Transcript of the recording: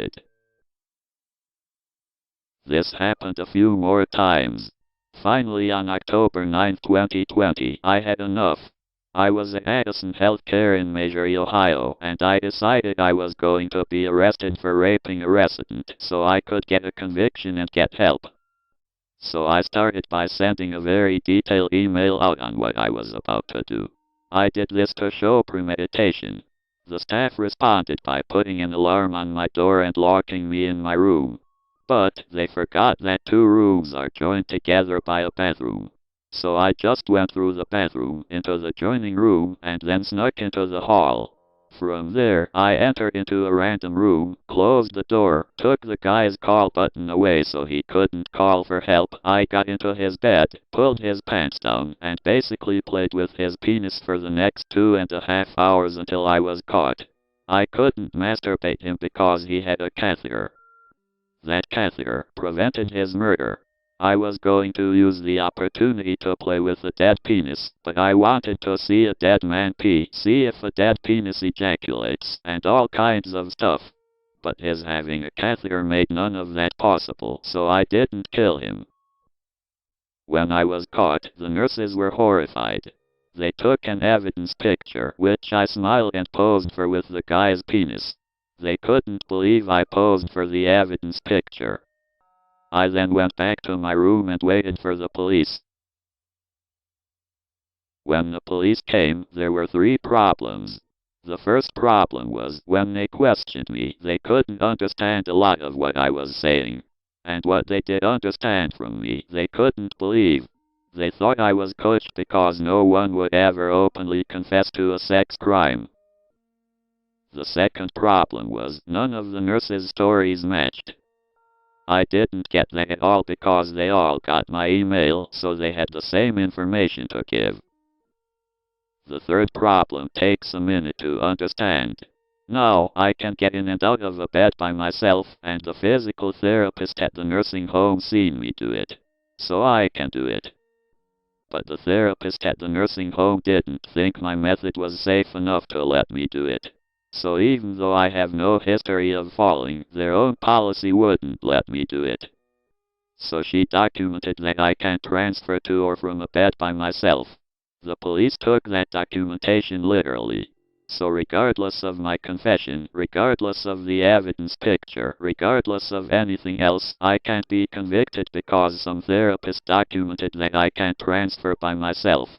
arrested. This happened a few more times. Finally, on October 9, 2020, I had enough. I was at Addison Healthcare in Missouri, Ohio, and I decided I was going to be arrested for raping a resident so I could get a conviction and get help. So I started by sending a very detailed email out on what I was about to do. I did this to show premeditation. The staff responded by putting an alarm on my door and locking me in my room. But they forgot that 2 rooms are joined together by a bathroom. So I just went through the bathroom into the adjoining room and then snuck into the hall. From there, I entered into a random room, closed the door, took the guy's call button away so he couldn't call for help. I got into his bed, pulled his pants down, and basically played with his penis for the next 2.5 hours until I was caught. I couldn't masturbate him because he had a catheter. That catheter prevented his murder. I was going to use the opportunity to play with a dead penis, but I wanted to see a dead man pee, see if a dead penis ejaculates, and all kinds of stuff. But his having a catheter made none of that possible, so I didn't kill him. When I was caught, the nurses were horrified. They took an evidence picture, which I smiled and posed for with the guy's penis. They couldn't believe I posed for the evidence picture. I then went back to my room and waited for the police. When the police came, there were 3 problems. The first problem was, when they questioned me, they couldn't understand a lot of what I was saying. And what they did understand from me, they couldn't believe. They thought I was coached because no one would ever openly confess to a sex crime. The second problem was, none of the nurses' stories matched. I didn't get that at all because they all got my email, so they had the same information to give. The third problem takes a minute to understand. Now, I can get in and out of a bed by myself, and the physical therapist at the nursing home seen me do it. So I can do it. But the therapist at the nursing home didn't think my method was safe enough to let me do it. So even though I have no history of falling, their own policy wouldn't let me do it. So she documented that I can't transfer to or from a bed by myself. The police took that documentation literally. So regardless of my confession, regardless of the evidence picture, regardless of anything else, I can't be convicted because some therapist documented that I can't transfer by myself.